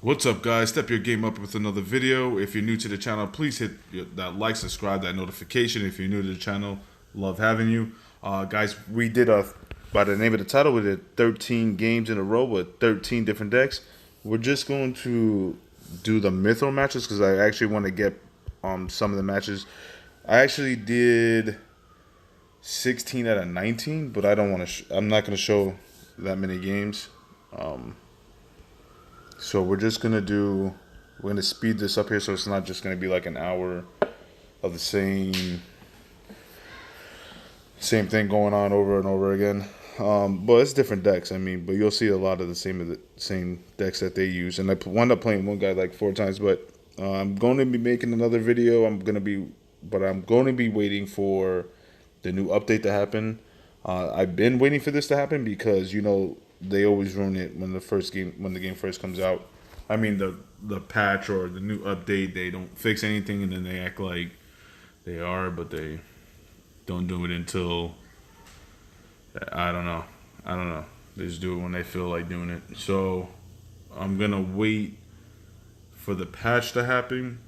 What's up, guys? Step your game up with another video. If you're new to the channel, please hit that like, subscribe, that notification. If you're new to the channel, love having you. Guys, we did by the name of the title, we did 13 games in a row with 13 different decks. We're just going to do the Mythgard matches because I actually want to get some of the matches. I actually did 16 out of 19, but I don't want to. I'm not going to show that many games. So we're gonna speed this up here, so it's not just gonna be like an hour of the same thing going on over and over again. But it's different decks. I mean, but you'll see a lot of the same decks that they use. And I wound up playing one guy like 4 times. But I'm going to be making another video. I'm going to be waiting for the new update to happen. I've been waiting for this to happen because they always ruin it when the game first comes out. I mean the patch or the new update, they don't fix anything and then they act like they are, but they don't do it until I don't know. They just do it when they feel like doing it. So I'm gonna wait for the patch to happen.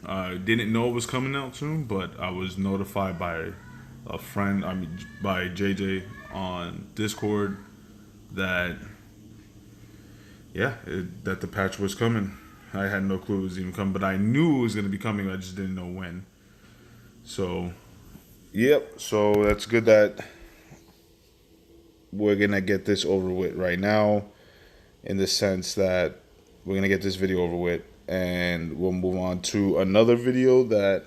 I didn't know it was coming out soon, but I was notified by a friend, by JJ on Discord that that the patch was coming. I had no clue it was even coming, but I knew it was going to be coming. I just didn't know when. So, yep. So that's good that we're going to get this over with right now, in the sense that we're going to get this video over with, and we'll move on to another video that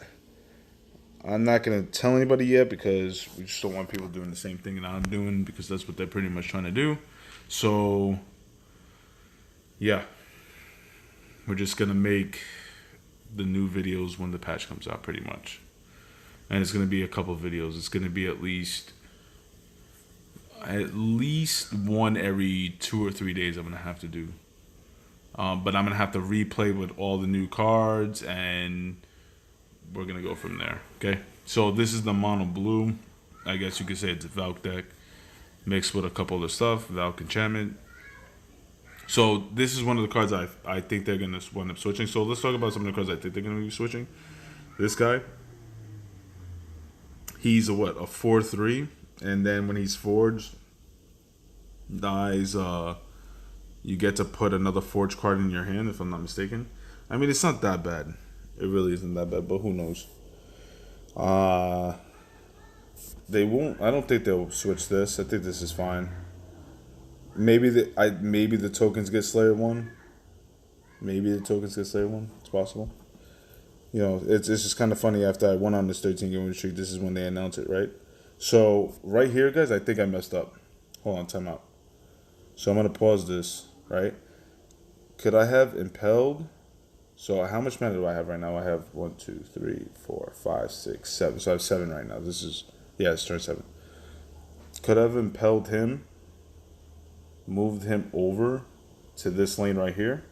I'm not going to tell anybody yet because we just don't want people doing the same thing that I'm doing, because that's what they're pretty much trying to do. So, yeah, we're just going to make the new videos when the patch comes out, pretty much. And it's going to be a couple of videos. It's going to be at least one every 2 or 3 days I'm going to have to do. But I'm going to have to replay with all the new cards, and we're going to go from there. Okay? So this is the mono blue. I guess you could say it's a Valk deck mixed with a couple other stuff. Valk enchantment. So this is one of the cards I think they're going to wind up switching. So let's talk about some of the cards I think they're going to be switching. This guy, he's a 4/3, and then when he's forged, dies, you get to put another forged card in your hand, if I'm not mistaken. I mean, it's not that bad. It really isn't that bad, but who knows? They won't. I don't think they'll switch this. I think this is fine. Maybe the tokens get Slayer 1. Maybe the tokens get Slayer 1. It's possible. It's just kind of funny. After I went on this 13 game streak, this is when they announce it, right? So right here, guys, I think I messed up. Hold on, time out. So I'm gonna pause this, right? Could I have impelled? So how much mana do I have right now? I have 1, 2, 3, 4, 5, 6, 7. So I have 7 right now. It's turn 7. Could I have impelled him? Moved him over to this lane right here.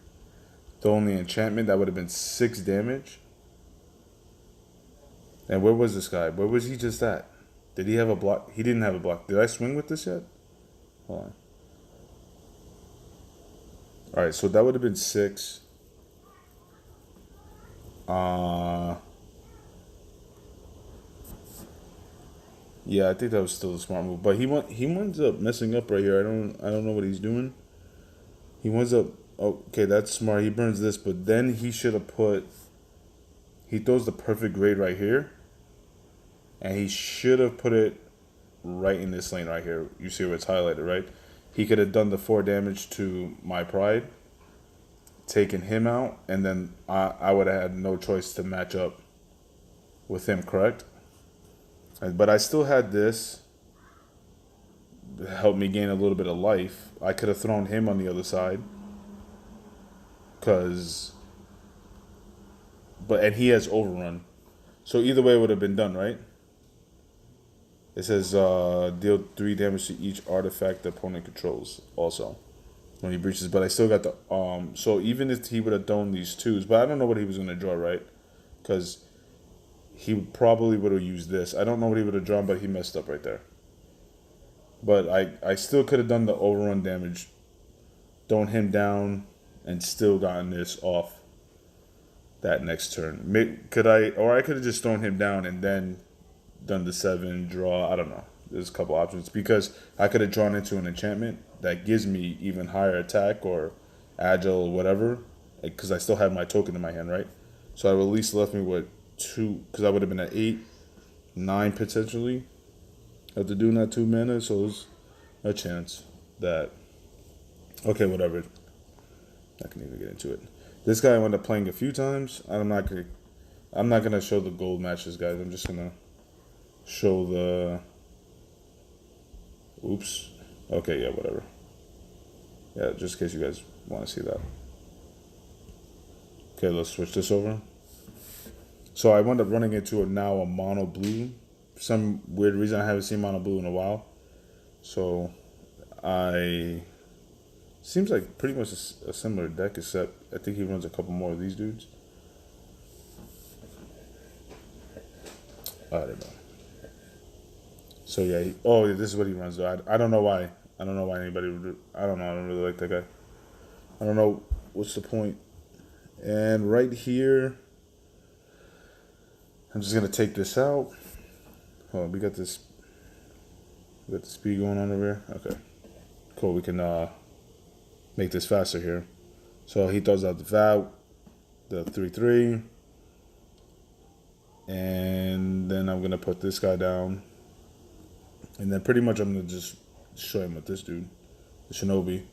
Throwing the enchantment, that would have been 6 damage. And where was this guy? Where was he just at? Did he have a block? He didn't have a block. Did I swing with this yet? Hold on. Alright, so that would have been 6. Yeah, I think that was still a smart move. But he winds up messing up right here. I don't know what he's doing. He winds up, okay, that's smart. He burns this, but then he should have he throws the perfect grade right here. And he should have put it right in this lane right here. You see where it's highlighted, right? He could have done the 4 damage to my pride, taken him out, and then I would have had no choice to match up with him, correct? But I still had this to help me gain a little bit of life. I could have thrown him on the other side. And he has overrun. So either way it would have been done, right? It says deal 3 damage to each artifact the opponent controls also when he breaches. But I still got the so even if he would have done these 2s, but I don't know what he was gonna draw, right? Because he probably would have used this. I don't know what he would have drawn, but he messed up right there. But I still could have done the overrun damage, throwing him down and still gotten this off that next turn. I could have just thrown him down and then done the 7 draw. I don't know. There's a couple options because I could have drawn into an enchantment that gives me even higher attack or agile or whatever, because I still have my token in my hand, right? So I would at least left me with 2, because I would have been at 8, 9 potentially after doing that 2 mana. So there's a chance that, okay, whatever. I can even get into it. This guy I wound up playing a few times. I'm not gonna show the gold matches, guys. I'm just gonna show the. Oops. Okay, yeah, whatever. Yeah, just in case you guys want to see that. Okay, let's switch this over. So I wound up running into now a mono blue. For some weird reason, I haven't seen mono blue in a while. So seems like pretty much a similar deck, except I think he runs a couple more of these dudes. I don't know. So yeah, this is what he runs though. I don't know why. I don't know why anybody would. I don't know. I don't really like that guy. I don't know what's the point. And right here, I'm just gonna take this out. Oh, we got this. We got the speed going on over here. Okay, cool. We can make this faster here. So he throws out the vow, the 3/3, and then I'm gonna put this guy down, and then pretty much I'm gonna just show him with this dude, the Shinobi.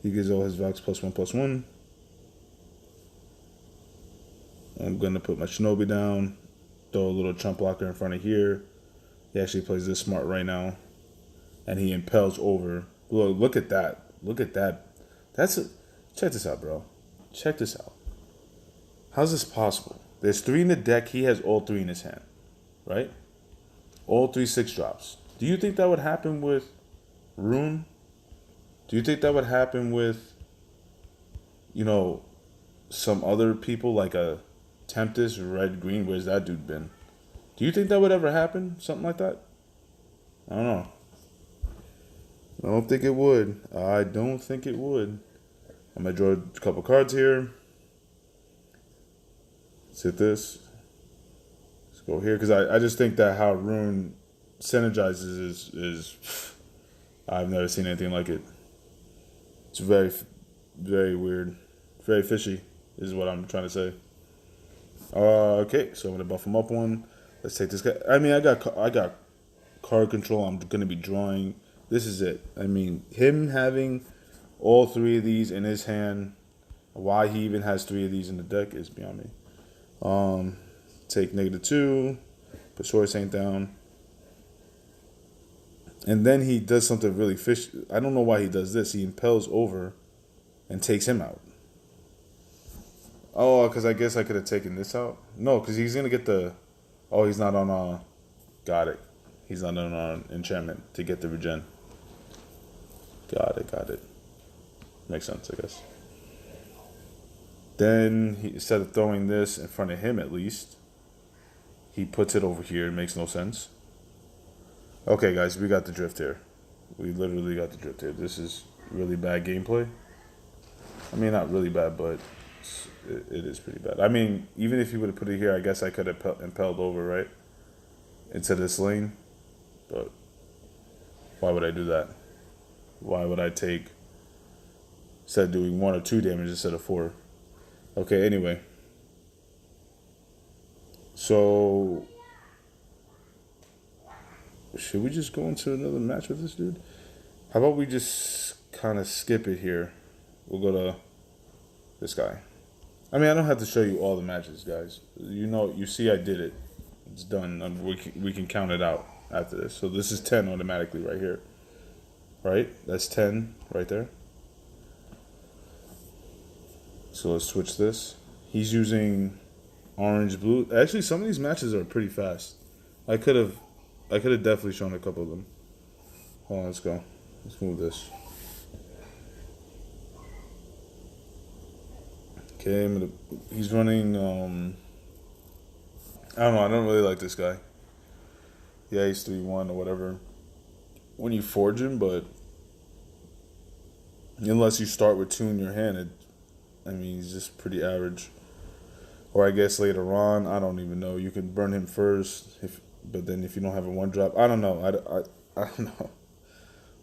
He gives all his Vox +1/+1. I'm gonna put my Shinobi down, throw a little chump blocker in front of here. He actually plays this smart right now, and he impels over. Look at that. Look at that. Check this out, bro. Check this out. How's this possible? There's 3 in the deck. He has all 3 in his hand, right? All 3 6-drops. Do you think that would happen with Rune? Do you think that would happen with, some other people like a Tempest, Red, Green? Where's that dude been? Do you think that would ever happen? Something like that? I don't know. I don't think it would. I don't think it would. I'm going to draw a couple cards here. Let's hit this. Let's go here. Because I just think that how Rune synergizes is I've never seen anything like it. It's very, very weird. Very fishy is what I'm trying to say. Okay, so I'm going to buff him up 1. Let's take this guy. I mean, I got card control. I'm going to be drawing. This is it. I mean, him having all 3 of these in his hand, why he even has 3 of these in the deck is beyond me. Take -2, put Sword Saint down. And then he does something really fishy. I don't know why he does this. He impels over and takes him out. Oh, because I guess I could have taken this out. No, because he's going to get the... Oh, he's not on... Got it. He's not on enchantment to get the regen. Got it. Makes sense, I guess. Then, instead of throwing this in front of him at least, he puts it over here. It makes no sense. Okay, guys, we got the drift here. We literally got the drift here. This is really bad gameplay. I mean, not really bad, but it is pretty bad. I mean, even if you would have put it here, I guess I could have impelled over, right? Into this lane. But why would I do that? Why would I take, instead of doing 1 or 2 damage instead of 4? Okay, anyway. So, should we just go into another match with this dude? How about we just kind of skip it here? We'll go to this guy. I mean, I don't have to show you all the matches, guys. You see I did it. It's done. We can count it out after this. So this is 10 automatically right here. Right? That's 10 right there. So let's switch this. He's using orange, blue. Actually, some of these matches are pretty fast. I could have definitely shown a couple of them. Hold on, let's go. Let's move this. Okay, he's running, I don't know, I don't really like this guy. Yeah, he's 3-1 or whatever when you forge him, but Unless you start with two in your hand, I mean, he's just pretty average. Or I guess later on, I don't even know. You could burn him first, but then if you don't have a one drop, I don't know. I don't know. I don't know.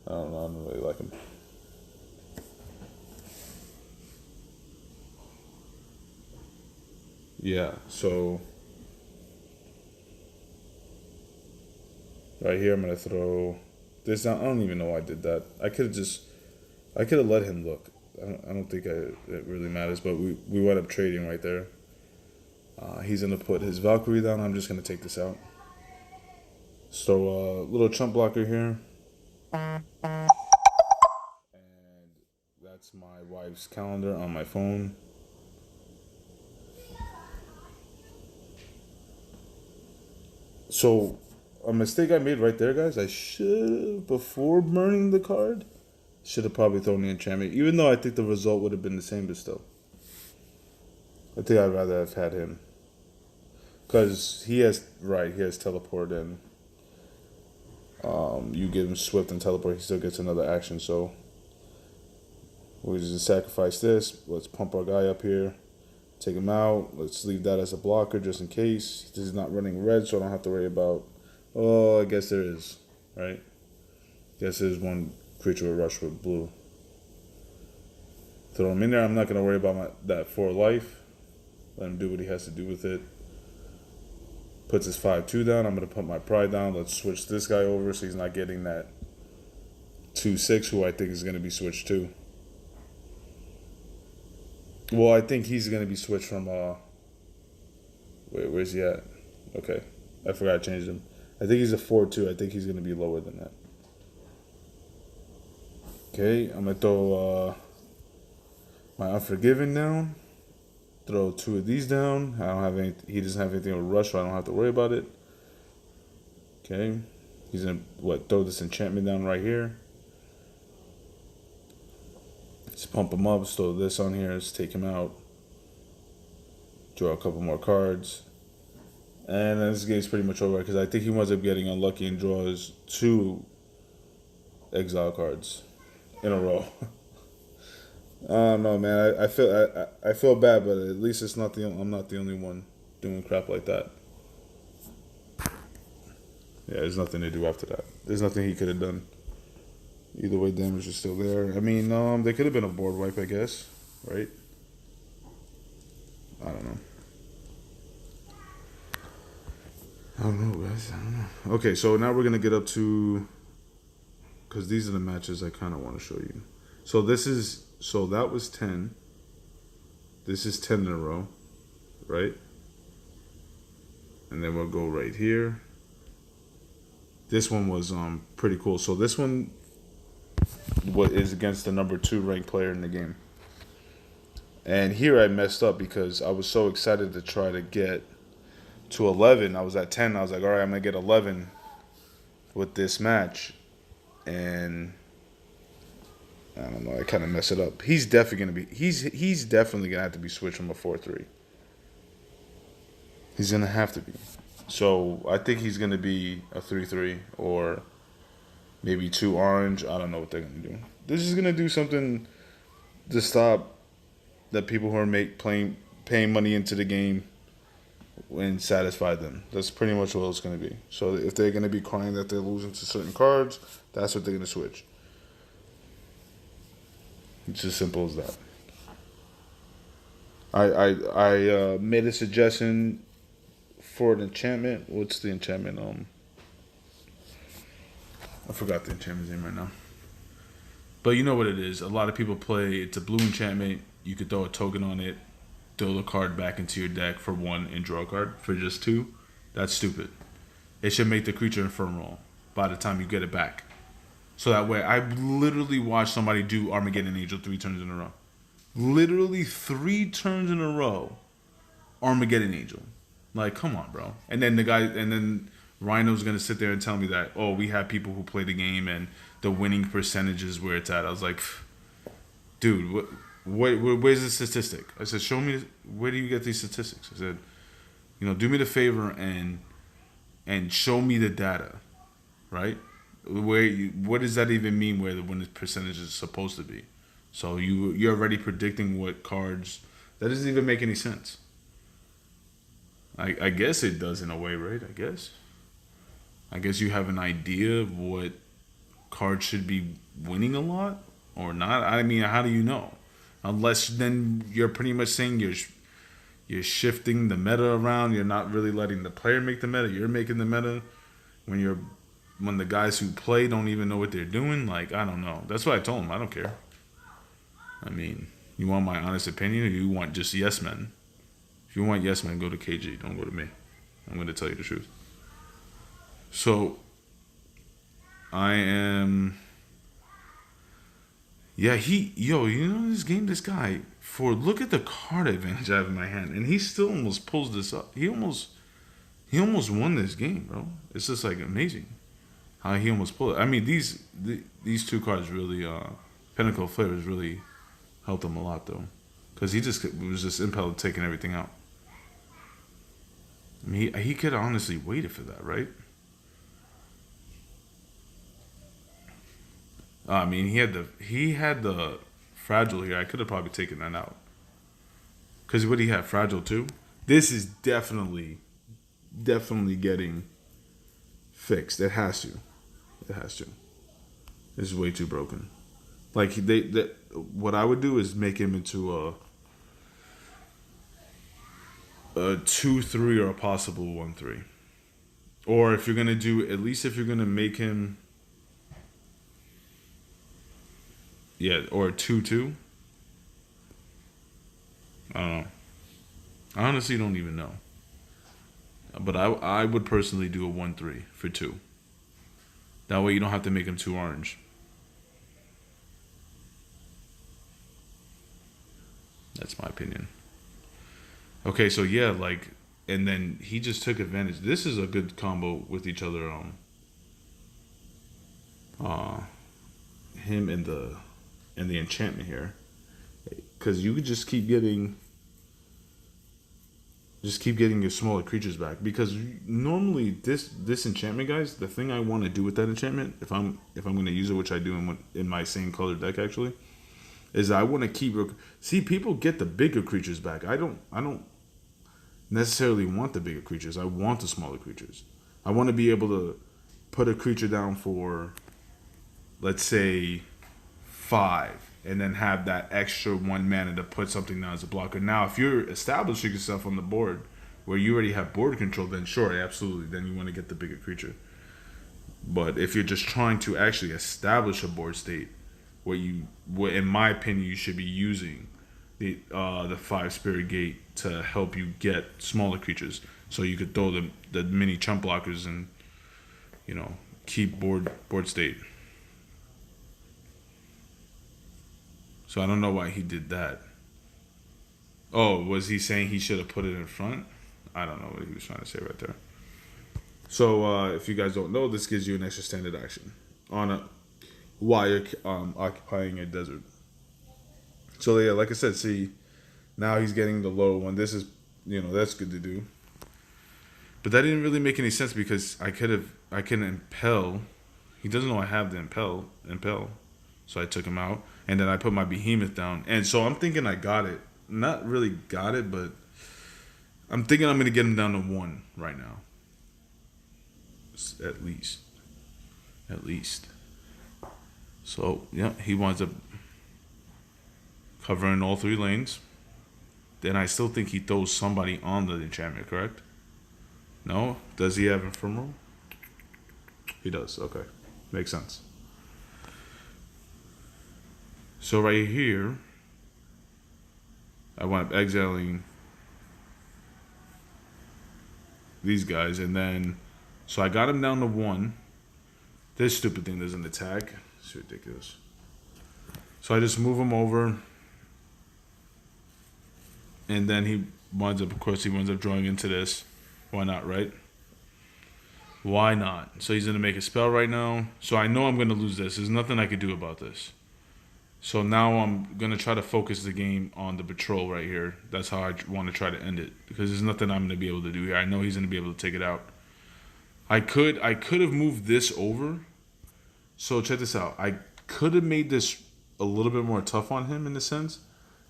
I don't really like him. Yeah. So right here, I'm gonna throw this down. I don't even know why I did that. I could have let him look. I don't think it really matters, but we wound up trading right there. He's gonna put his Valkyrie down. I'm just gonna take this out. So little chump blocker here, and that's my wife's calendar on my phone. So a mistake I made right there, guys. I should, before burning the card, should have probably thrown the enchantment. Even though I think the result would have been the same, but still, I think I'd rather have had him because he has teleport and you give him swift and teleport, he still gets another action. So we just sacrifice this. Let's pump our guy up here. Take him out. Let's leave that as a blocker just in case. This is not running red, so I don't have to worry about. Oh, I guess there is, right? Guess there's one creature with rush with blue. Throw him in there. I'm not gonna worry about that 4 life. Let him do what he has to do with it. Puts his 5/2 down. I'm gonna put my pride down. Let's switch this guy over so he's not getting that 2/6, who I think is gonna be switched too. Well, I think he's gonna be switched from wait, where's he at? Okay. I forgot I changed him. I think he's a 4/2. I think he's gonna be lower than that. Okay, I'm gonna throw my Unforgiven down. Throw 2 of these down. I don't have any. He doesn't have anything with rush, so I don't have to worry about it. Okay, he's gonna throw this enchantment down right here. Let's pump him up. Let's throw this on here. Let's take him out. Draw a couple more cards. And then this game's pretty much over because I think he winds up getting unlucky and draws 2 exile cards in a row. I don't know, man. I feel bad, but at least I'm not the only one doing crap like that. Yeah, there's nothing to do after that. There's nothing he could have done. Either way, damage is still there. I mean, they could have been a board wipe, I guess, right? I don't know. I don't know, guys. I don't know. Okay, so now we're gonna get up to, because these are the matches I kind of want to show you. So that was 10. This is 10 in a row, right? And then we'll go right here. This one was pretty cool. So this one is against the number 2 ranked player in the game. And here I messed up because I was so excited to try to get to 11. I was at 10. I was like, all right, I'm going to get 11 with this match. And I don't know, I kind of messed it up. He's definitely going to be, he's definitely going to have to be switched from a 4/3. He's going to have to be. So I think he's going to be a 3/3 or maybe 2 orange. I don't know what they're going to do. This is going to do something to stop the people who are paying money into the game and satisfy them. That's pretty much what it's going to be. So if they're going to be crying that they're losing to certain cards, that's what they're going to switch. It's as simple as that. I made a suggestion for an enchantment. What's the enchantment? I forgot the enchantment's name right now. But you know what it is. A lot of people play. It's a blue enchantment. You could throw a token on it, throw the card back into your deck for 1 and draw a card for just 2. That's stupid. It should make the creature infernal by the time you get it back. So that way, I literally watched somebody do Armageddon Angel 3 turns in a row. Literally 3 turns in a row, Armageddon Angel. Like, come on, bro. And then Rhino's gonna sit there and tell me that, oh, we have people who play the game and the winning percentage is where it's at. I was like, dude, where's the statistic? I said, show me, where do you get these statistics? I said, do me the favor and show me the data, right? What does that even mean where the winning percentage is supposed to be? So you're already predicting what cards. That doesn't even make any sense. I guess it does in a way, right? I guess. I guess you have an idea of what cards should be winning a lot or not. I mean, how do you know? Unless then you're pretty much saying you're shifting the meta around. You're not really letting the player make the meta. You're making the meta when the guys who play don't even know what they're doing. Like, I don't know. That's why I told him I don't care. I mean, you want my honest opinion, or you want just yes men? If you want yes men, go to KG. Don't go to me. I'm going to tell you the truth. So I am. Yeah, you know this game, this guy. Look at the card advantage I have in my hand, and he still almost pulls this up. He almost won this game, bro. It's just like amazing how he almost pulled it. I mean, these two cards really, Pinnacle of Flavors really helped him a lot though, because he was just impelled taking everything out. I mean, he could have honestly waited for that, right? I mean, he had the fragile here. I could have probably taken that out. Because what he had, fragile too. This is definitely getting fixed. It has to. It has to. This is way too broken. Like what I would do is make him into a 2-3 or a possible 1-3. Or if you're gonna do, at least if you're gonna make him, yeah, or a 2-2. I don't know. I honestly don't even know. But I would personally do a 1-3 for 2. That way you don't have to make him too orange. That's my opinion. Okay, so yeah, like, and then he just took advantage. This is a good combo with each other. Him and the enchantment here, because you could just keep getting your smaller creatures back. Because normally this enchantment, guys, the thing I want to do with that enchantment, if I'm going to use it, which I do in my same color deck actually, is I want to see people get the bigger creatures back. I don't necessarily want the bigger creatures. I want the smaller creatures. I want to be able to put a creature down for, let's say, 5, and then have that extra 1 mana to put something down as a blocker. Now, if you're establishing yourself on the board where you already have board control, then sure, absolutely, then you want to get the bigger creature. But if you're just trying to actually establish a board state, what in my opinion, you should be using the 5 Spirit Gate to help you get smaller creatures, so you could throw the mini chump blockers and keep board state. So I don't know why he did that. Oh, was he saying he should have put it in front? I don't know what he was trying to say right there. So if you guys don't know, this gives you an extra standard action while you're occupying a desert. So yeah, like I said, see, now he's getting the low one. This is, that's good to do. But that didn't really make any sense because I can impel. He doesn't know I have the impel. So I took him out, and then I put my behemoth down. And so I'm thinking I got it. Not really got it, but I'm thinking I'm going to get him down to 1 right now. At least. So, yeah, he winds up covering all 3 lanes. Then I still think he throws somebody on the enchantment, correct? No? Does he have Ephemeral? He does, okay. Makes sense. So right here, I wind up exiling these guys, and then, so I got him down to 1. This stupid thing doesn't attack. It's ridiculous. So I just move him over, and then he winds up drawing into this. Why not, right? Why not? So he's going to make a spell right now. So I know I'm going to lose this. There's nothing I could do about this. So now I'm going to try to focus the game on the patrol right here. That's how I want to try to end it. Because there's nothing I'm going to be able to do here. I know he's going to be able to take it out. I could have moved this over. So check this out. I could have made this a little bit more tough on him in the sense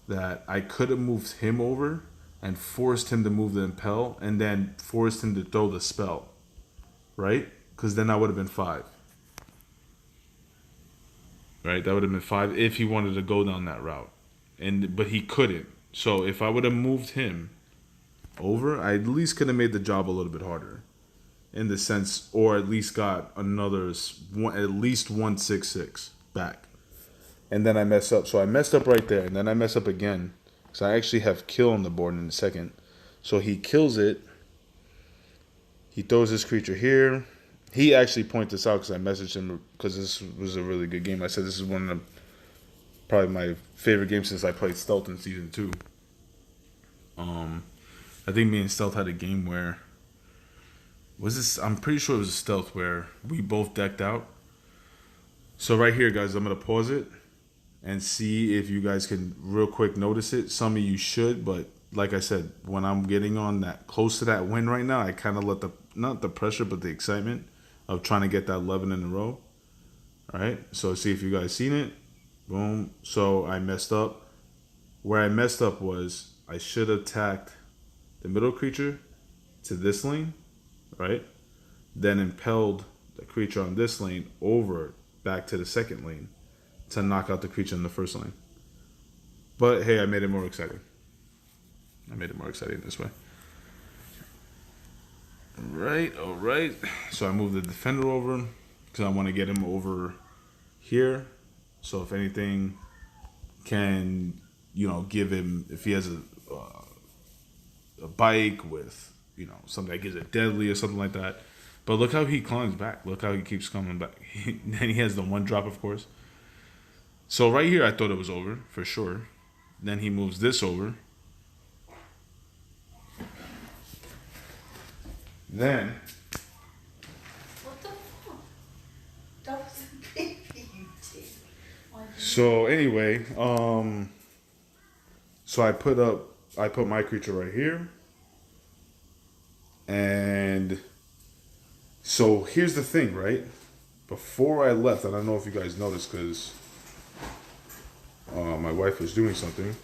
that I could have moved him over and forced him to move the impel and then forced him to throw the spell, right? Because then that would have been 5. Right, that would have been 5 if he wanted to go down that route, but he couldn't. So if I would have moved him over, I at least could have made the job a little bit harder, in the sense, or at least got another at least 166 back. And then I mess up. So I messed up right there, and then I mess up again. So I actually have kill on the board in a second. So he kills it. He throws this creature here. He actually pointed this out because I messaged him because this was a really good game. I said this is one of probably my favorite games since I played Stealth in Season 2. I think me and Stealth had a game where I'm pretty sure it was a Stealth where we both decked out. So right here, guys, I'm going to pause it and see if you guys can real quick notice it. Some of you should, but like I said, when I'm getting on that close to that win right now, I kind of let not the pressure, but the excitement of trying to get that 11 in a row. All right, so see if you guys seen it. Boom. So I messed up. Where I messed up was I should have attacked the middle creature to this lane, right? Then impelled the creature on this lane over back to the second lane to knock out the creature in the first lane. But hey, I made it more exciting. This way. All right. So I moved the defender over because I want to get him over here. So if anything can, give him, if he has a bike with, something that gives it deadly or something like that. But look how he climbs back. Look how he keeps coming back. Then he has the 1 drop, of course. So right here, I thought it was over for sure. Then he moves this over. Then. What the fuck? That was a baby you did. So anyway, so I put my creature right here. And so here's the thing, right? Before I left, I don't know if you guys noticed because my wife was doing something.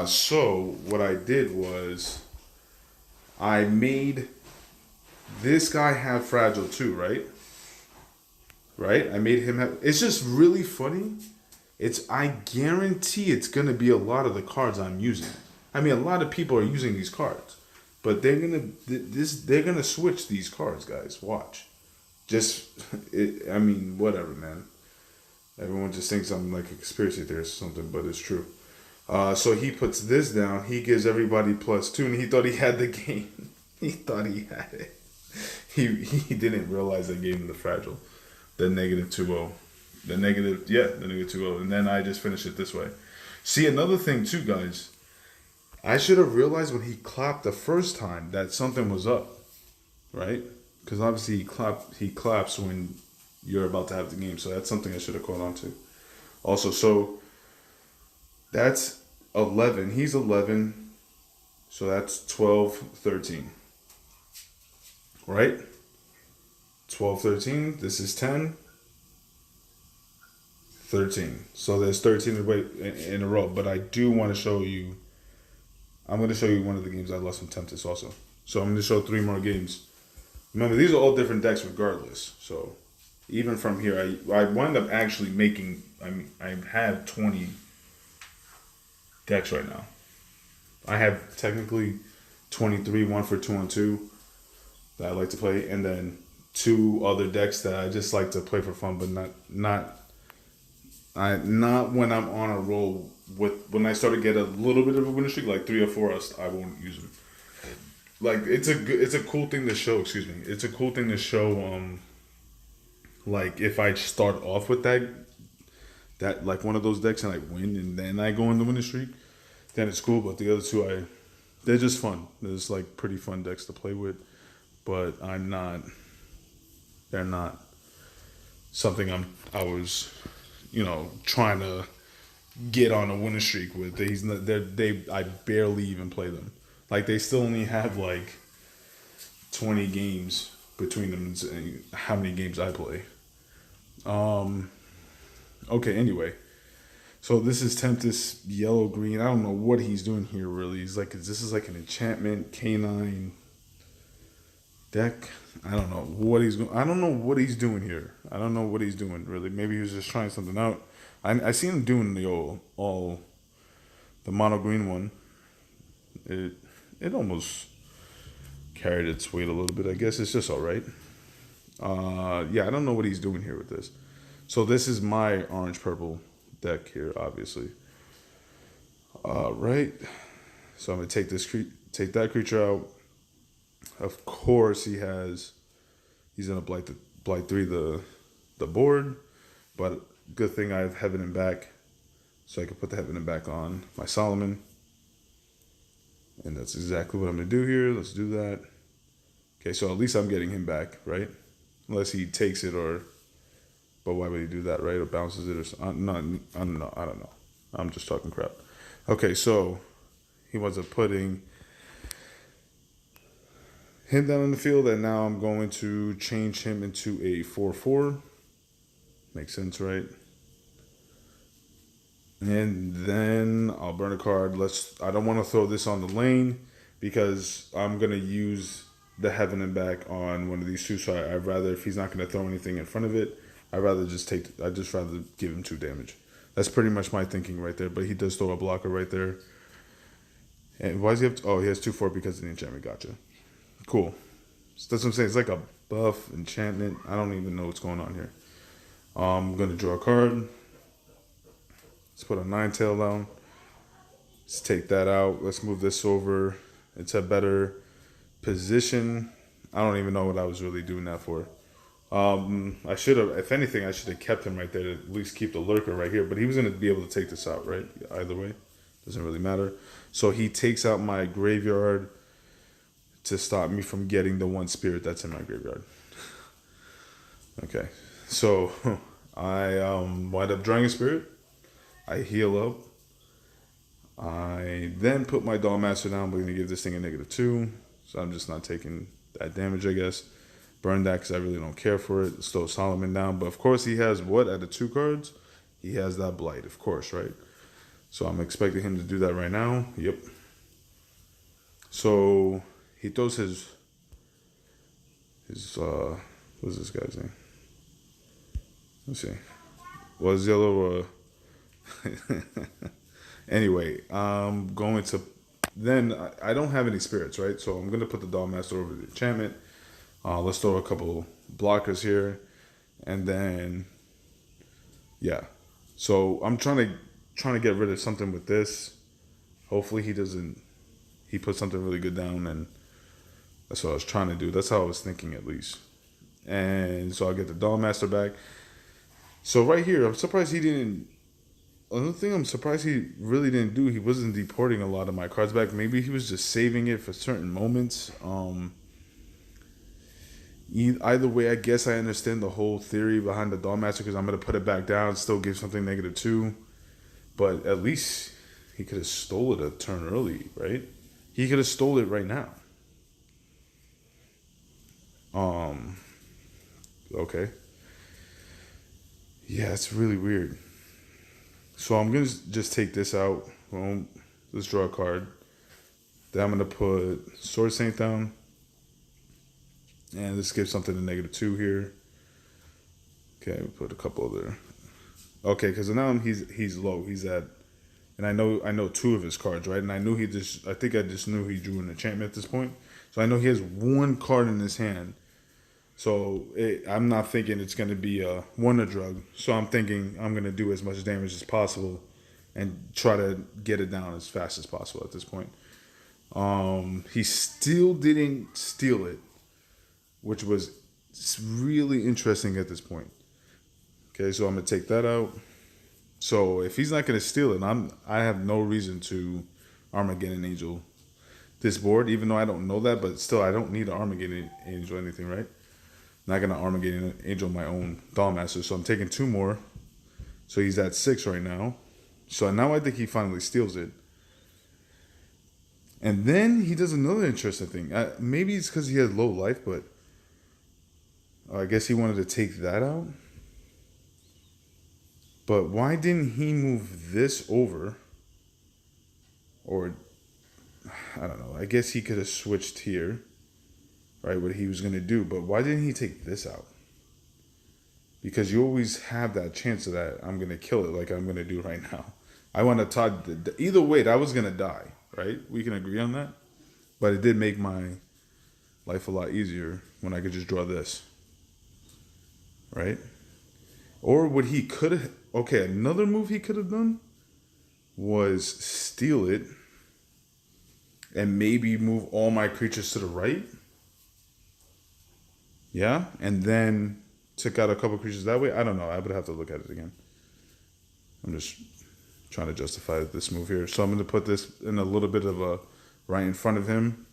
So what I did was I made this guy have fragile too, right? Right? I made him have. It's just really funny. I guarantee it's gonna be a lot of the cards I'm using. I mean, a lot of people are using these cards, but they're gonna switch these cards, guys. Watch. Whatever, man. Everyone just thinks I'm like a conspiracy theorist or something, but it's true. So he puts this down. He gives everybody +2, and he thought he had the game. He thought he had it. He didn't realize I gave him the fragile, the -2-0, the -2-0, and then I just finished it this way. See, another thing too, guys. I should have realized when he clapped the first time that something was up, right? Because obviously he claps when you're about to have the game, so that's something I should have caught on to. Also, so that's 11. He's 11, so that's 12, 13. Right? 12, 13. This is 10, 13. So there's 13 in a row. But I do want to show you. I'm going to show you one of the games I lost from Tempest also. So I'm going to show 3 more games. Remember, these are all different decks regardless. So even from here, I wind up actually making. I have 20 decks right now. I have technically 23, 1 for 2 on 2 that I like to play, and then 2 other decks that I just like to play for fun, but not when I'm on a roll. When I start to get a little bit of a winning streak, like 3 or 4, I won't use them. Like it's a cool thing to show. Excuse me, it's a cool thing to show. Like if I start off with that like one of those decks and I win, and then I go on the winning streak, then it's cool. But the other 2, they're just fun. There's like pretty fun decks to play with, but they're not something I was, trying to get on a winning streak with. I barely even play them. Like they still only have like 20 games between them and how many games I play. Okay, anyway. So this is Tempest yellow green. I don't know what he's doing here really. He's like this is like an enchantment canine deck. I don't know what he's going. I don't know what he's doing here. I don't know what he's doing really. Maybe he was just trying something out. I seen him doing the all the mono green one. It it almost carried its weight a little bit. I guess it's just all right. Yeah, I don't know what he's doing here with this. So this is my orange purple deck here, obviously. Right. So I'm gonna take take that creature out. Of course, he's gonna blight three the board, but good thing I have heaven and back, so I can put the heaven and back on my Solomon, and that's exactly what I'm gonna do here. Let's do that. Okay, so at least I'm getting him back, right? Unless he takes it or, but why would he do that, right? Or bounces it or something? Not, I don't know. I don't know. I'm just talking crap. Okay, so he was putting him down in the field, and now I'm going to change him into a 4/4. Makes sense, right? And then I'll burn a card. I don't want to throw this on the lane because I'm gonna use the heaven and back on one of these two. So I'd rather, if he's not gonna throw anything in front of it, I'd just rather give him 2 damage. That's pretty much my thinking right there. But he does throw a blocker right there. And why does he have to, oh, he has 2/4 because of the enchantment. Gotcha. Cool. So that's what I'm saying. It's like a buff enchantment. I don't even know what's going on here. I'm gonna draw a card. Let's put a 9-tail down. Let's take that out. Let's move this over. It's a better position. I don't even know what I was really doing that for. I should have, if anything, I should have kept him right there to at least keep the lurker right here. But he was going to be able to take this out, right? Either way. Doesn't really matter. So he takes out my graveyard to stop me from getting the one spirit that's in my graveyard. Okay. So I wind up drawing a spirit. I heal up. I then put my Dollmaster down. We're going to give this thing a -2. So I'm just not taking that damage, I guess. Burn that because I really don't care for it. Let's throw Solomon down. But of course, he has what at the 2 cards? He has that Blight, of course, right? So I'm expecting him to do that right now. Yep. So he throws his what's this guy's name? Let's see. Was yellow anyway, I'm going to then I don't have any spirits, right? So I'm gonna put the Dollmaster over the enchantment. Let's throw a couple blockers here, and then yeah. So I'm trying to get rid of something with this. Hopefully he puts something really good down, and that's what I was trying to do. That's how I was thinking at least. And so I'll get the Dollmaster back. So right here, I'm surprised he didn't. Another thing I'm surprised he really didn't do, he wasn't deporting a lot of my cards back. Maybe he was just saving it for certain moments. Either way, I guess I understand the whole theory behind the Dollmaster because I'm going to put it back down, still give something -2. But at least he could have stole it a turn early, right? He could have stole it right now. Okay. Yeah, it's really weird. So I'm going to just take this out. Well, let's draw a card. Then I'm going to put Sword Saint down. And let's give something to -2 here. Okay, we put a couple other. Okay, because now he's low. He's at, and I know 2 of his cards, right? And I knew I just knew he drew an enchantment at this point. So I know he has 1 card in his hand. So I'm not thinking it's going to be a wonder drug. So I'm thinking I'm going to do as much damage as possible and try to get it down as fast as possible at this point. He still didn't steal it, which was really interesting at this point. Okay, so I'm going to take that out. So if he's not going to steal it, I have no reason to Armageddon Angel this board, even though I don't know that, but still I don't need an Armageddon Angel or anything, right? Not going to Armageddon Angel my own Dollmaster. So I'm taking 2 more. So he's at 6 right now. So now I think he finally steals it. And then he does another interesting thing. Maybe it's because he has low life, but I guess he wanted to take that out. But why didn't he move this over? Or, I don't know. I guess he could have switched here, right? What he was going to do. But why didn't he take this out? Because you always have that chance of that. I'm going to kill it like I'm going to do right now. I want to talk. Either way, that was going to die, right? We can agree on that. But it did make my life a lot easier when I could just draw this, right? Or what he could have. Okay, another move he could have done was steal it and maybe move all my creatures to the right. Yeah, and then took out a couple creatures that way. I don't know. I would have to look at it again. I'm just trying to justify this move here. So I'm going to put this in a little bit of a right in front of him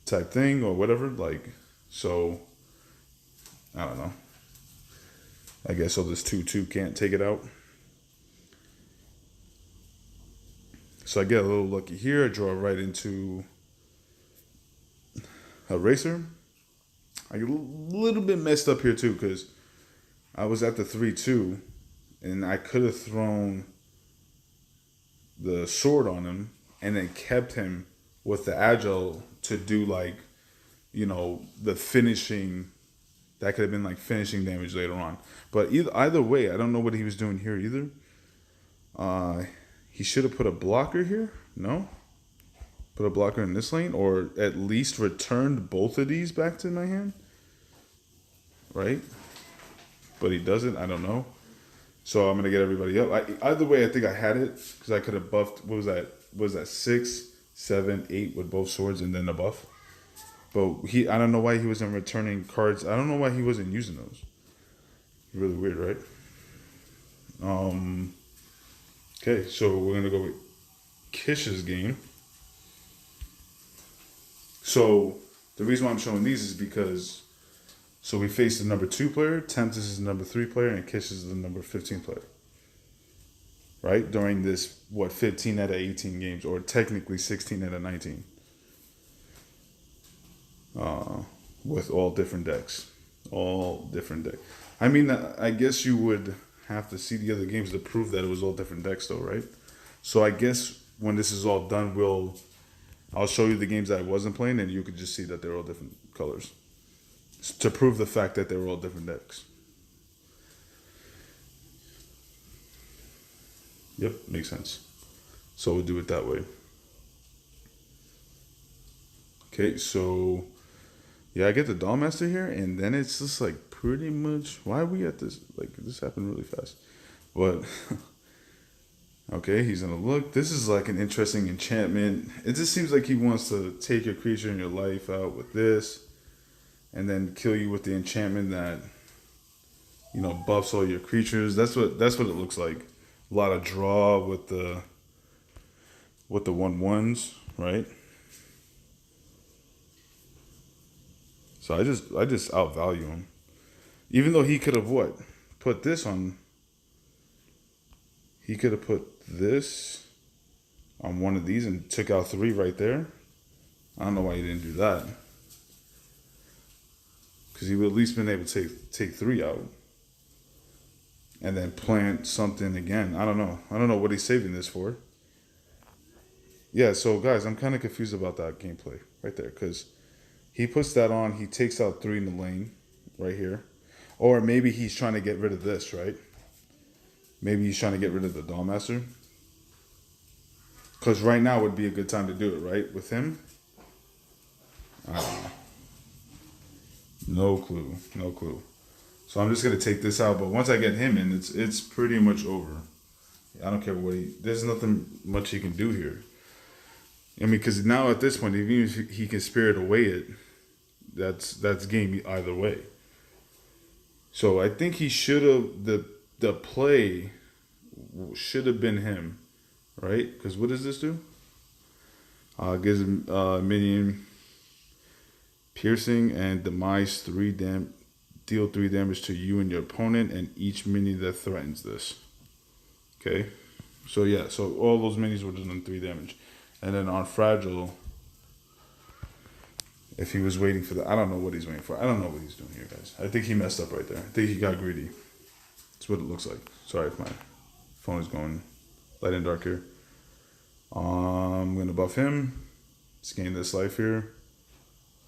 type thing or whatever. Like, so, I don't know. I guess so this 2/2 can't take it out. So I get a little lucky here. I draw right into a racer. I get a little bit messed up here too because I was at the 3/2 and I could have thrown the sword on him and then kept him with the agile to do like, the finishing. That could have been like finishing damage later on. But either way, I don't know what he was doing here either. He should have put a blocker here. No? Put a blocker in this lane or at least returned both of these back to my hand. Right? But he doesn't. I don't know. So I'm going to get everybody up. Either way, I think I had it because I could have buffed. What was that? What was that? 6, 7, 8 with both swords and then the buff. But I don't know why he wasn't returning cards. I don't know why he wasn't using those. Really weird, right? Okay, so we're gonna go with Kish's game. So the reason why I'm showing these is because we face the number 2 player, Tempest is the number 3 player, and Kish is the number 15 player. Right? During this 15 out of 18 games, or technically 16 out of 19. With all different decks. I mean, I guess you would have to see the other games to prove that it was all different decks though, right? So I guess when this is all done, I'll show you the games that I wasn't playing and you could just see that they're all different colors. To prove the fact that they were all different decks. Yep, makes sense. So we'll do it that way. Okay, so yeah, I get the Dollmaster here, and then it's just like pretty much why are we at this? Like this happened really fast, but okay, he's gonna look. This is like an interesting enchantment. It just seems like he wants to take your creature in your life out with this, and then kill you with the enchantment that buffs all your creatures. That's what it looks like. A lot of draw with the 1/1s, right? So I just outvalue him. Even though he could have put this on. He could have put this on one of these and took out 3 right there. I don't know why he didn't do that. Because he would at least been able to take 3 out. And then plant something again. I don't know. I don't know what he's saving this for. Yeah, so guys, I'm kind of confused about that gameplay right there. Because he puts that on. He takes out 3 in the lane right here. Or maybe he's trying to get rid of this, right? Maybe he's trying to get rid of the Dollmaster. Because right now would be a good time to do it, right? With him? I don't know. No clue. So I'm just going to take this out. But once I get him in, it's pretty much over. I don't care there's nothing much he can do here. I mean, because now at this point, even if he can spirit away that's game either way. So I think he should have, the play should have been him, right? Because what does this do? Gives him minion piercing and demise 3 deal 3 damage to you and your opponent and each minion that threatens this. Okay, so yeah, so all those minis were doing 3 damage, and then on fragile, if he was waiting for I don't know what he's waiting for. I don't know what he's doing here, guys. I think he messed up right there. I think he got greedy. That's what it looks like. Sorry if my phone is going light and dark here. I'm gonna buff him. Let's gain this life here.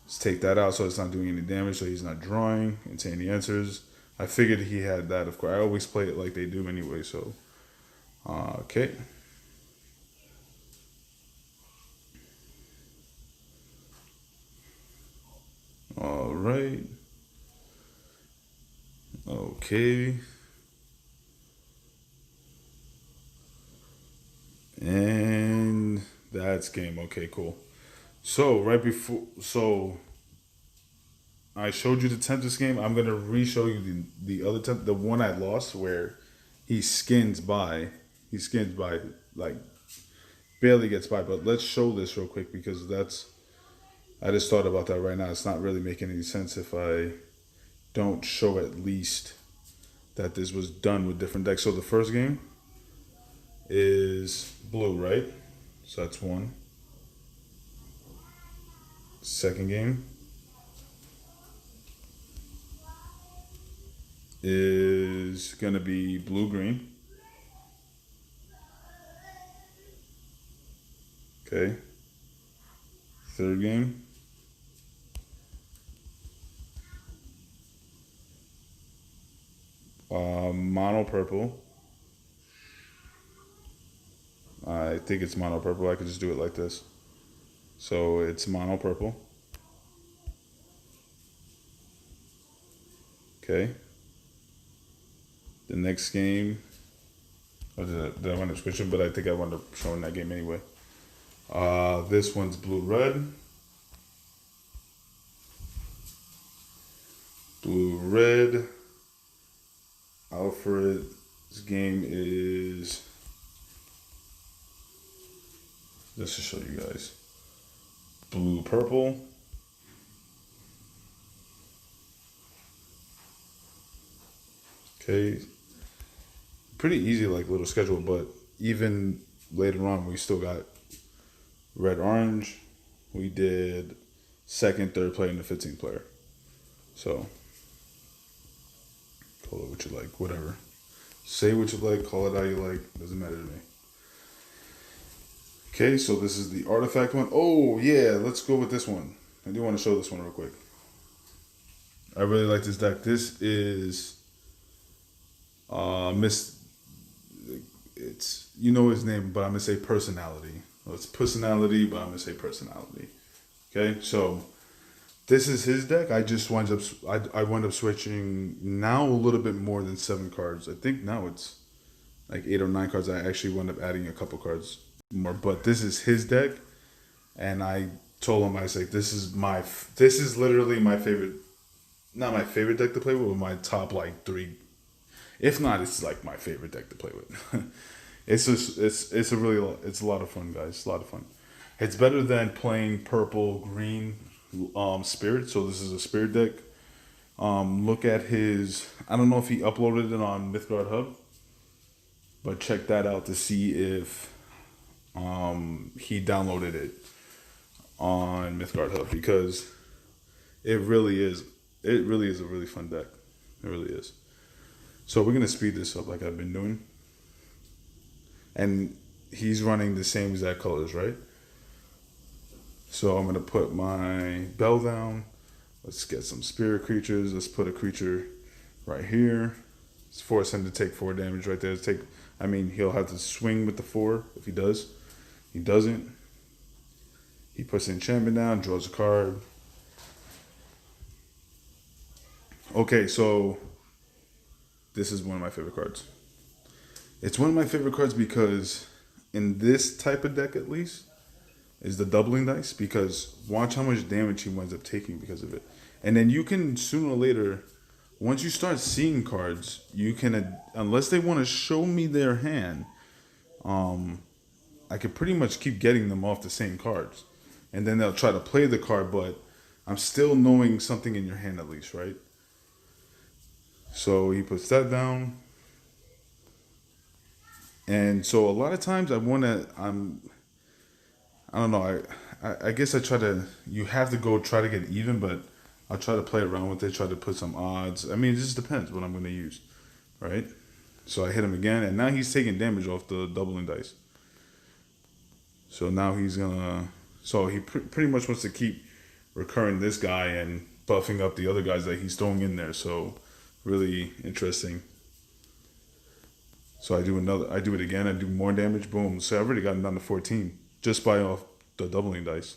Let's take that out so it's not doing any damage, so he's not drawing into any answers. I figured he had that, of course. I always play it like they do anyway, so. Okay. All right. Okay. And that's game. Okay, cool. So I showed you the Tempest game. I'm gonna re-show you the other the one I lost where he skins by. He skins by, like, barely gets by. But let's show this real quick because I just thought about that right now. It's not really making any sense if I don't show at least that this was done with different decks. So the first game is blue, right? So that's one. Second game is gonna be blue-green. Okay. Third game mono purple. I think it's mono purple. I could just do it like this. So it's mono purple. Okay. The next game, did I wind up switching? But I think I wound up showing that game anyway. This one's blue-red. Blue-red. Alfred's game is, just to show you guys, blue-purple. Okay. Pretty easy, like, little schedule, but even later on, we still got red-orange. We did second, third player, and the 15th player. So, call it what you like, whatever. Say what you like, call it how you like, doesn't matter to me. Okay, so this is the artifact one. Oh, yeah, let's go with this one. I do want to show this one real quick. I really like this deck. This is it's, you know his name, but I'm gonna say personality. Well, it's personality, but I'm gonna say personality. Okay, so this is his deck. I just wind up I wind up switching now a little bit more than 7 cards. I think now it's like 8 or 9 cards. I actually wound up adding a couple cards more, but this is his deck, and I told him, I was like, this is literally my favorite, not my favorite deck to play with, but my top like 3. If not, it's like my favorite deck to play with. It's a lot of fun, guys. It's a lot of fun. It's better than playing purple, green, spirit. So this is a spirit deck. Look at his. I don't know if he uploaded it on Mythgard Hub, but check that out to see if he downloaded it on Mythgard Hub, because it really is. It really is a really fun deck. It really is. So we're gonna speed this up like I've been doing. And he's running the same exact colors, right? So I'm gonna put my bell down. Let's get some spirit creatures. Let's put a creature right here. Let's force him to take 4 damage right there. He'll have to swing with the 4 if he does. He doesn't. He puts the enchantment down, draws a card. Okay, so this is one of my favorite cards. It's one of my favorite cards because in this type of deck, at least, is the doubling dice, because watch how much damage he winds up taking because of it. And then you can, sooner or later, once you start seeing cards, you can, unless they want to show me their hand, I could pretty much keep getting them off the same cards. And then they'll try to play the card, but I'm still knowing something in your hand at least, right? So he puts that down. And so a lot of times I don't know, I guess you have to try to get even, but I'll try to play around with it, try to put some odds. I mean, it just depends what I'm going to use, right? So I hit him again, and now he's taking damage off the doubling dice. So now he's gonna. So he pretty much wants to keep recurring this guy and buffing up the other guys that he's throwing in there. So really interesting. So I do it again. I do more damage. Boom. So I already gotten down to 14 just by off the doubling dice.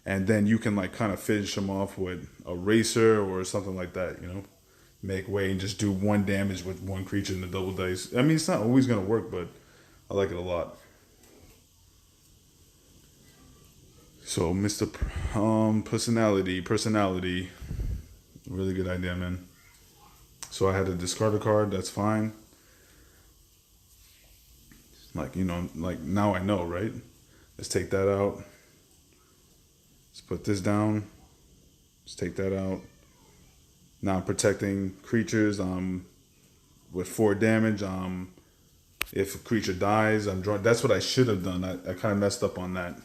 And then you can like kind of finish him off with a racer or something like that. You know, make way and just do 1 damage with 1 creature in the double dice. I mean, it's not always gonna work, but I like it a lot. So Mr. Personality, really good idea, man. So I had to discard a card. That's fine. Like, you know, like now I know, right? Let's take that out. Let's put this down. Let's take that out. Now I'm protecting creatures. With 4 damage. If a creature dies, I'm drawing. That's what I should have done. I kind of messed up on that.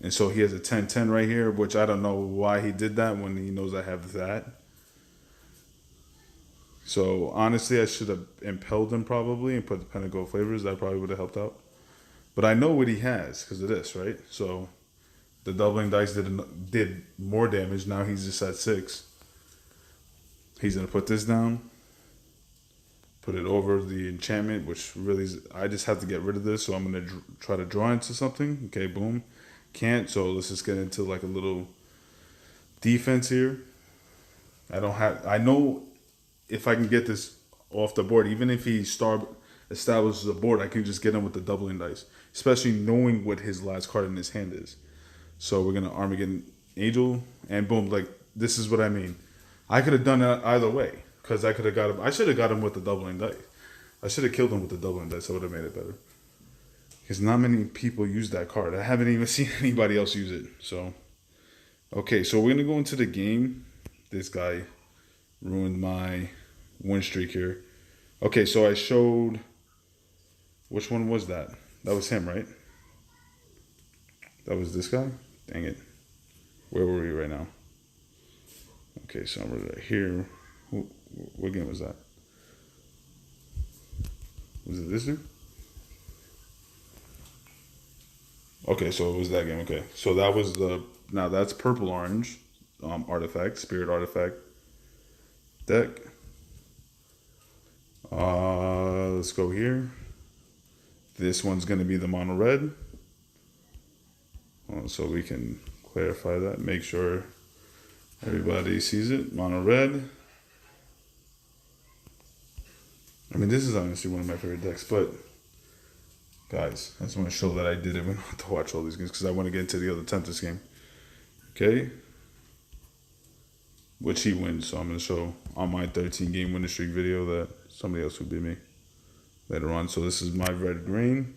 And so he has a 10/10 right here, which I don't know why he did that when he knows I have that. So honestly, I should have impelled him probably and put the Pentacle Flavors. That probably would have helped out. But I know what he has because of this, right? So the doubling dice did more damage. Now he's just at 6. He's going to put this down. Put it over the enchantment, which really is, I just have to get rid of this. So I'm going to try to draw into something. Okay, boom. Can't. So let's just get into like a little defense here. I know if I can get this off the board, even if he establishes a board, I can just get him with the doubling dice, especially knowing what his last card in his hand is. So we're going to Armageddon Angel, and boom, like, this is what I mean. I could have done that either way, because I could have got him. I should have got him with the doubling dice. I should have killed him with the doubling dice. I would have made it better. Because not many people use that card. I haven't even seen anybody else use it. So, okay, so we're going to go into the game. This guy ruined my win streak here. Okay, so I showed... Which one was that? That was him, right? That was this guy? Dang it. Where were we right now? Okay, so I'm right here. What game was that? Was it this dude? Okay, so it was that game. Okay, so that was now that's purple orange artifact, spirit artifact deck. Let's go here. This one's going to be the mono red. So we can clarify that, make sure everybody sees it. Mono red. I mean, this is honestly one of my favorite decks, but guys, I just want to show that I did it. We don't have to watch all these games because I want to get into the other Tempest game. Okay. Which he wins, so I'm going to show on my 13-game winning streak video that somebody else would beat me later on. So this is my red-green,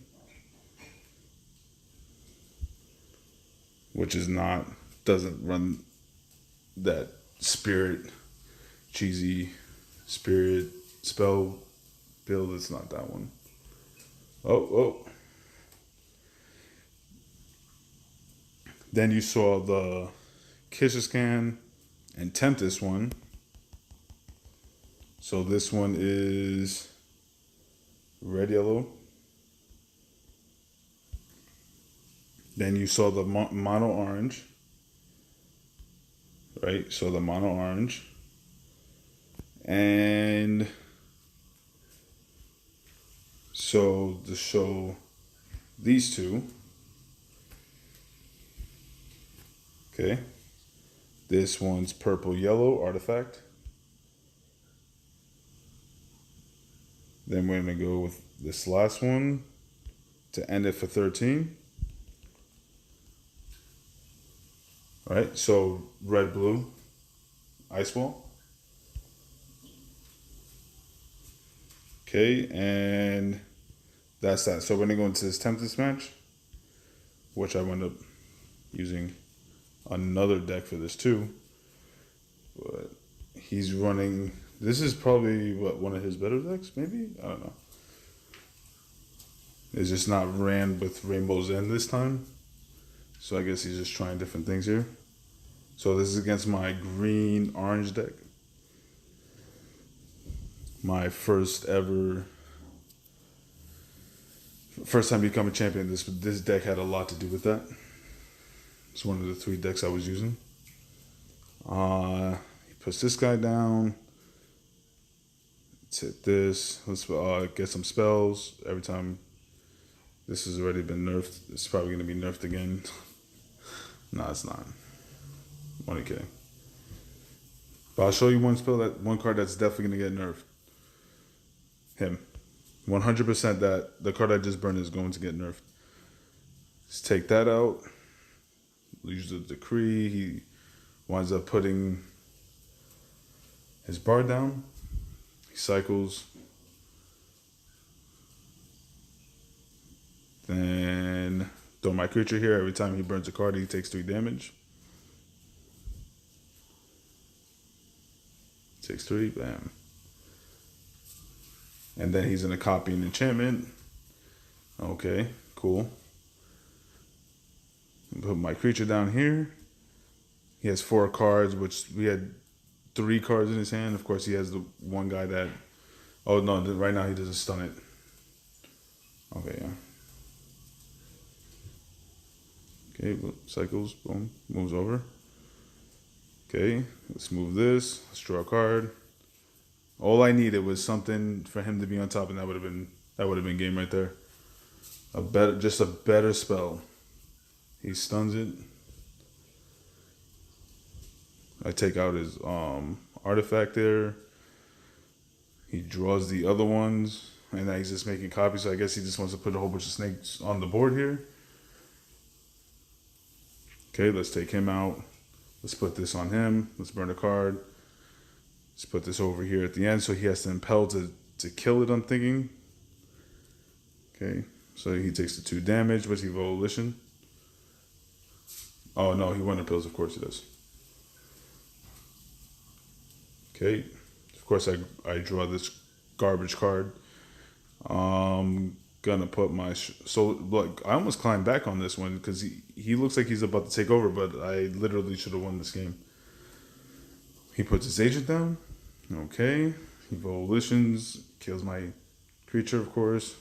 which is not, doesn't run that cheesy spirit spell build. It's not that one. Oh. Then you saw the Kishascan and Tempest one. So this one is red yellow. Then you saw the mono orange. Right? So the mono orange. And so to show these two. Okay. This one's purple yellow artifact. Then we're going to go with this last one to end it for 13. All right, so red, blue, ice wall. Okay, and that's that. So we're going to go into this Tempest match, which I wound up using another deck for this too. But he's running... This is probably, one of his better decks, maybe? I don't know. It's just not ran with Rainbow's End this time. So I guess he's just trying different things here. So this is against my green-orange deck. my first time becoming champion. This deck had a lot to do with that. It's one of the 3 decks I was using. He puts this guy down. Let's hit this. Let's get some spells. Every time this has already been nerfed, it's probably going to be nerfed again. No, it's not. I'm only kidding. But I'll show you one card that's definitely going to get nerfed. Him. 100% that the card I just burned is going to get nerfed. Let's take that out. Use the decree. He winds up putting his bar down. He cycles. Then throw my creature here. Every time he burns a card, he takes 3 damage. Takes 3, bam. And then he's gonna copy an enchantment. Okay, cool. Put my creature down here. He has 4 cards, which we had 3 cards in his hand. Of course, he has the one guy that... Oh, no, right now he doesn't stun it. Okay, yeah. Okay, cycles, boom, moves over. Okay, let's move this. Let's draw a card. All I needed was something for him to be on top, and that would have been game right there. Just a better spell. He stuns it. I take out his artifact there. He draws the other ones, and now he's just making copies. So I guess he just wants to put a whole bunch of snakes on the board here. Okay, let's take him out. Let's put this on him. Let's burn a card. Let's put this over here at the end, so he has to impel to kill it, I'm thinking. Okay, so he takes the 2 damage. What's he, Volition? Oh, no, he won impels, of course he does. Okay, of course I draw this garbage card. Gonna put my... So, look, I almost climbed back on this one because he looks like he's about to take over, but I literally should have won this game. He puts his agent down. Okay. He volitions. Kills my creature, of course.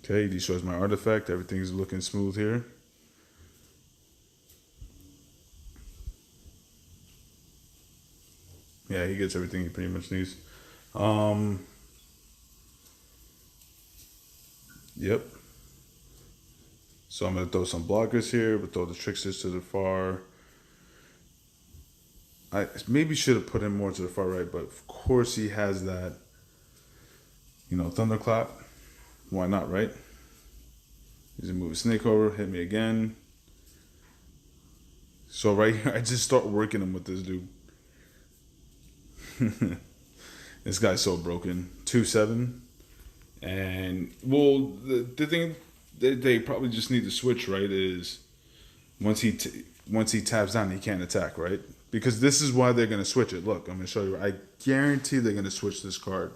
Okay, he destroys my artifact. Everything's looking smooth here. Yeah, he gets everything he pretty much needs. Yep. So I'm going to throw some blockers here, but throw the tricksters to the far. I maybe should have put him more to the far right, but of course he has that, thunderclap. Why not, right? He's going to move a snake over, hit me again. So right here, I just start working him with this dude. This guy's so broken. 2/7. And, well, the thing that they probably just need to switch, right, is once he taps down, he can't attack, right? Because this is why they're going to switch it. Look, I'm going to show you. I guarantee they're going to switch this card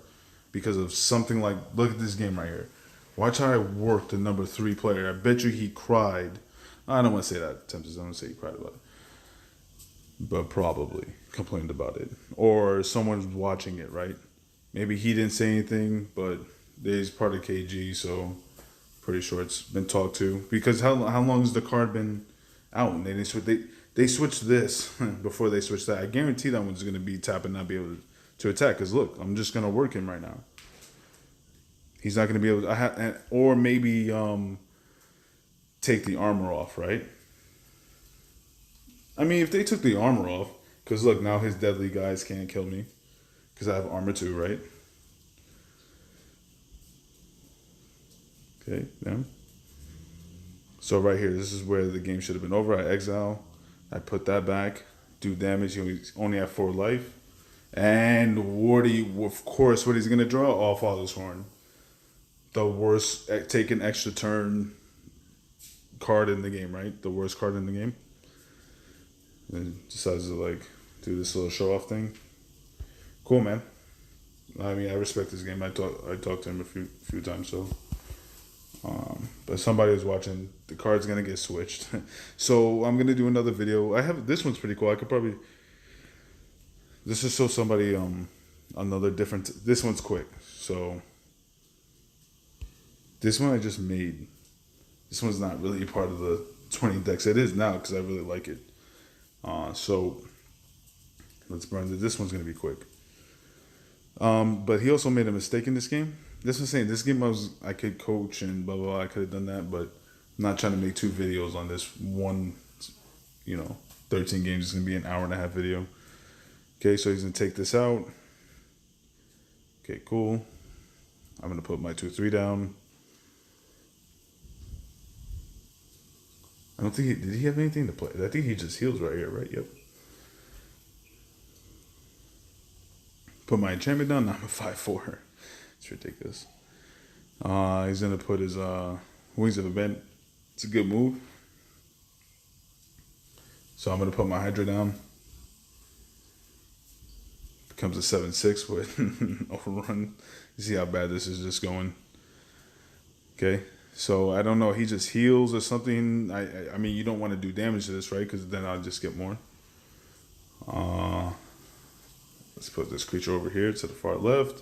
because of something like, look at this game right here. Watch how I worked the number 3 player. I bet you he cried. I don't want to say that. Tempest, I don't want to say he cried about it. But probably complained about it. Or someone's watching it, right? Maybe he didn't say anything, but he's part of KG, so pretty sure it's been talked to. Because how long has the card been out? And they switched this before they switched that. I guarantee that one's going to be tapped and not be able to attack. Because look, I'm just going to work him right now. He's not going to be able to... or maybe take the armor off, right? I mean, if they took the armor off... Because look, now his deadly guys can't kill me. Because I have armor too, right? Okay, yeah. So right here, this is where the game should have been over. I exile. I put that back. Do damage. You only have 4 life. And of course, what he's going to draw? All Father's Horn. The worst, take an extra turn card in the game, right? The worst card in the game. And decides to do this little show off thing. Cool, man. I mean, I respect this game. I talked to him a few times, so. But somebody was watching. The card's gonna get switched, so I'm gonna do another video. This one's pretty cool. I could probably. This is so somebody another different. This one's quick. So this one I just made. This one's not really part of the 20 decks. It is now because I really like it. So let's burn this. This one's gonna be quick. But he also made a mistake in this game. This was saying this game I could coach and blah blah blah. I could have done that, but I'm not trying to make 2 videos on this one. 13 games is gonna be an hour and a half video. Okay, so he's gonna take this out. Okay, cool. I'm gonna put my 2/3 down. I don't think did he have anything to play? I think he just heals right here, right? Yep. Put my enchantment down. Now I'm a 5/4. It's ridiculous. He's gonna put his Wings of the Bend. It's a good move. So I'm gonna put my Hydra down. Becomes a 7/6 with overrun. You see how bad this is just going. Okay. So I don't know. He just heals or something. I mean, you don't want to do damage to this, right? Because then I'll just get more. Let's put this creature over here to the far left.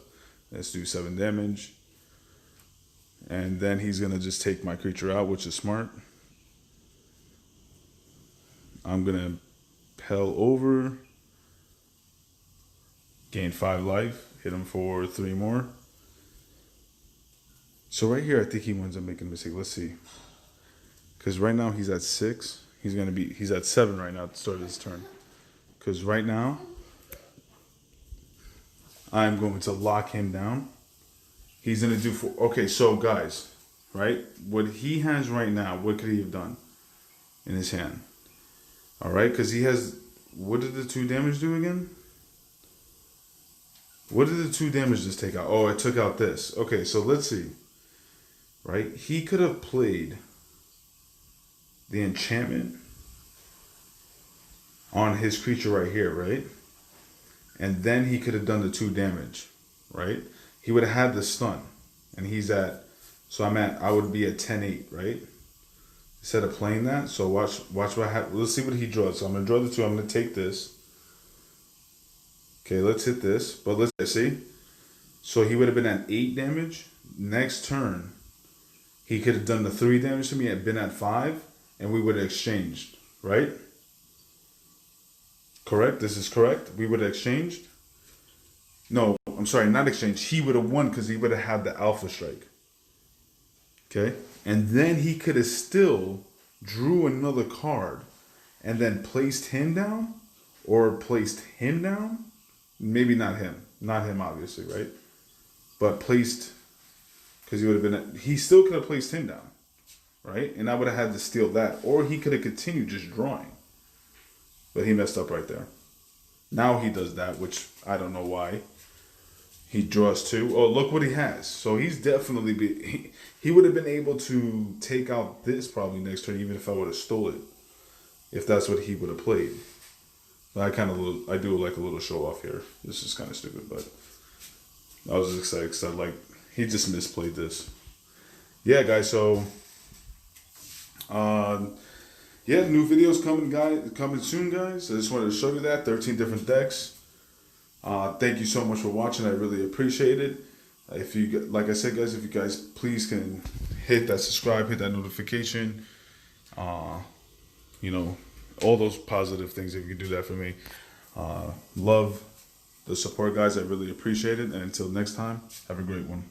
Let's do 7 damage. And then he's gonna just take my creature out, which is smart. I'm gonna Pell over. Gain 5 life. Hit him for 3 more. So right here, I think he winds up making a mistake. Let's see. Because right now he's at 6. He's at 7 right now at the start of his turn. Because right now, I'm going to lock him down. He's going to do 4. Okay, so guys, right? What he has right now, what could he have done in his hand? All right, because he has, what did the 2 damage do again? What did the 2 damage just take out? Oh, it took out this. Okay, so let's see. Right? He could have played the enchantment on his creature right here, right? And then he could have done the 2 damage, right? He would have had the stun. And he's at, so I would be at 10-8, right? Instead of playing that. So watch what happens. Let's see what he draws. So I'm going to draw the 2. I'm going to take this. Okay, let's hit this. But let's see. So he would have been at 8 damage. Next turn, he could have done the 3 damage to me, had been at 5, and we would have exchanged, right? Correct? This is correct? We would have exchanged? No, I'm sorry, not exchanged. He would have won because he would have had the Alpha Strike. Okay? And then he could have still drew another card and then placed him down or placed him down. Maybe not him. Not him, obviously, right? But placed... Because he would have been, he still could have placed him down, right? And I would have had to steal that. Or he could have continued just drawing. But he messed up right there. Now he does that, which I don't know why. He draws 2. Oh, look what he has. So he's definitely, he would have been able to take out this probably next turn, even if I would have stole it. If that's what he would have played. But I do like a little show off here. This is kind of stupid, but I was excited because he just misplayed this. Yeah, guys, so new videos coming soon, guys. I just wanted to show you that 13 different decks. Thank you so much for watching. I really appreciate it. If you, like I said, guys, if you guys please can hit that subscribe, hit that notification, all those positive things, if you can do that for me. Love the support, guys. I really appreciate it. And until next time, have a great one.